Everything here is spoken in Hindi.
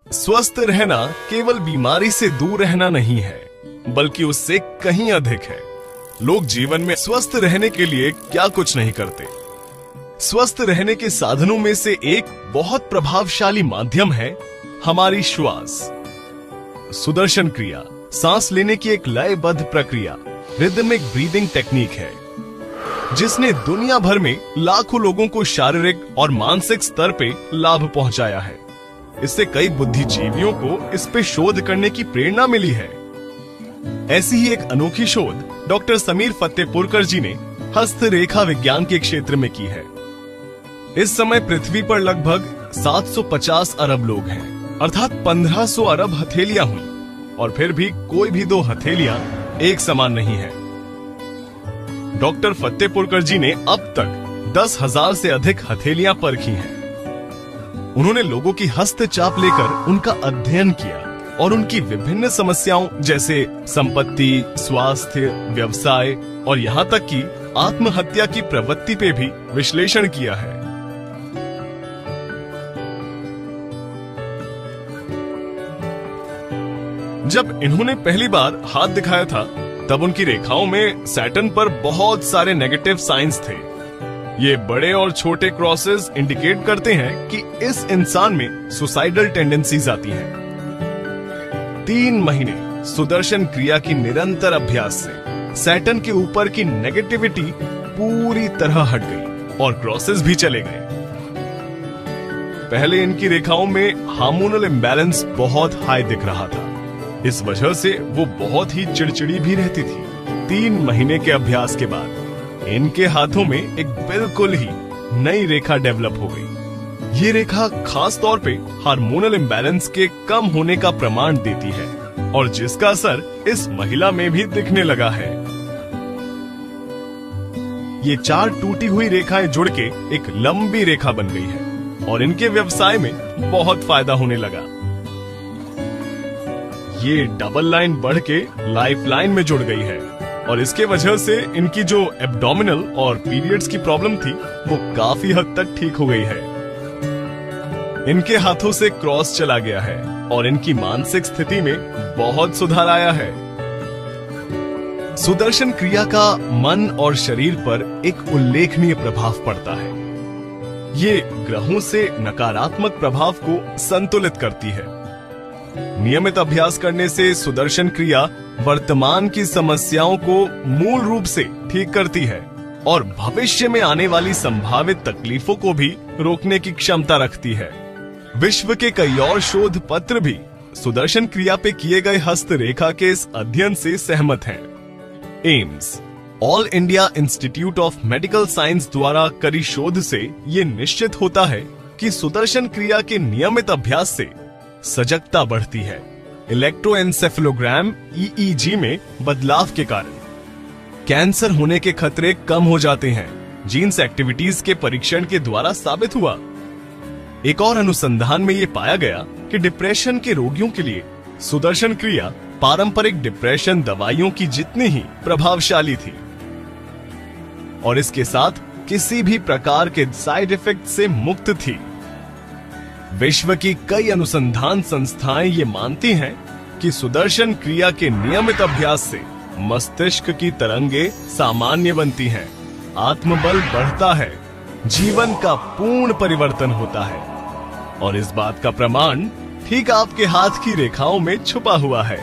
स्वस्थ रहना केवल बीमारी से दूर रहना नहीं है, बल्कि उससे कहीं अधिक है। लोग जीवन में स्वस्थ रहने के लिए क्या कुछ नहीं करते। स्वस्थ रहने के साधनों में से एक बहुत प्रभावशाली माध्यम है हमारी श्वास। सुदर्शन क्रिया सांस लेने की एक लयबद्ध प्रक्रिया, रिदमिक ब्रीदिंग टेक्निक है, जिसने दुनिया भर में लाखों लोगों को शारीरिक और मानसिक स्तर पे लाभ पहुंचाया है। इससे कई बुद्धिजीवियों को इस पे शोध करने की प्रेरणा मिली है। ऐसी ही एक अनोखी शोध डॉक्टर समीर फतेहपुरकर जी ने हस्तरेखा विज्ञान के क्षेत्र में की है। इस समय पृथ्वी पर लगभग 750 अरब लोग हैं, अर्थात 1500 अरब हथेलियां हुई, और फिर भी कोई भी दो हथेलियां एक समान नहीं है। डॉक्टर फतेहपुरकर जी ने अब तक 10,000 से अधिक हथेलियां परखी हैं। उन्होंने लोगों की हस्तचाप लेकर उनका अध्ययन किया और उनकी विभिन्न समस्याओं जैसे संपत्ति, स्वास्थ्य, व्यवसाय और यहाँ तक कि आत्महत्या की प्रवृत्ति पे भी विश्लेषण किया है। जब इन्होंने पहली बार हाथ दिखाया था, तब उनकी रेखाओं में सैटर्न पर बहुत सारे नेगेटिव साइंस थे। ये बड़े और छोटे क्रॉसेस इंडिकेट करते हैं कि इस इंसान में सुसाइडल टेंडेंसीज आती हैं। 3 महीने सुदर्शन क्रिया की निरंतर अभ्यास से सैटर्न के ऊपर की नेगेटिविटी पूरी तरह हट गई और क्रॉसेस भी चले गए। पहले इनकी रेखाओं में हार्मोनल इम्बैलेंस बहुत हाई दिख रहा था। इस वजह से वो बहुत ही चिड़चिड़ी भी रहती थी। 3 महीने के अभ्यास के बाद इनके हाथों में एक बिल्कुल ही नई रेखा डेवलप हो गई। ये रेखा खास तौर पे हार्मोनल इम्बैलेंस के कम होने का प्रमाण देती है और जिसका असर इस महिला में भी दिखने लगा है। ये 4 टूटी हुई रेखाएं जुड़ के एक लंबी रेखा बन गई है और इनके व्यवसाय में बहुत फायदा होने लगा। ये डबल लाइन बढ़ के लाइफ लाइन में जुड़ गई है और इसके वजह से इनकी जो एब्डोमिनल और पीरियड्स की प्रॉब्लम थी वो काफी हद तक ठीक हो गई है। इनके हाथों से क्रॉस चला गया है और इनकी मानसिक स्थिति में बहुत सुधार आया है। सुदर्शन क्रिया का मन और शरीर पर एक उल्लेखनीय प्रभाव पड़ता है। ये ग्रहों से नकारात्मक प्रभाव को संतुलित करती है। नियमित अभ्यास करने से सुदर्शन क्रिया वर्तमान की समस्याओं को मूल रूप से ठीक करती है और भविष्य में आने वाली संभावित तकलीफों को भी रोकने की क्षमता रखती है। विश्व के कई और शोध पत्र भी सुदर्शन क्रिया पे किए गए हस्तरेखा के इस अध्ययन से सहमत हैं। AIIMS, all India institute of medical science द्वारा करी शोध से ये निश्चित होता है कि सुदर्शन क्रिया के नियमित अभ्यास से सजगता बढ़ती है। इलेक्ट्रोएन्सेफेलोग्राम EEG में बदलाव के कारण कैंसर होने के खतरे कम हो जाते हैं। जीन्स एक्टिविटीज के परीक्षण के द्वारा साबित हुआ। एक और अनुसंधान में ये पाया गया कि डिप्रेशन के रोगियों के लिए सुदर्शन क्रिया पारंपरिक डिप्रेशन दवाइयों की जितनी ही प्रभावशाली थी और इसके साथ किसी भी प्रकार के साइड इफेक्ट से मुक्त थी। विश्व की कई अनुसंधान संस्थाएं ये मानती हैं कि सुदर्शन क्रिया के नियमित अभ्यास से मस्तिष्क की तरंगे सामान्य बनती हैं, आत्मबल बढ़ता है, जीवन का पूर्ण परिवर्तन होता है और इस बात का प्रमाण ठीक आपके हाथ की रेखाओं में छुपा हुआ है।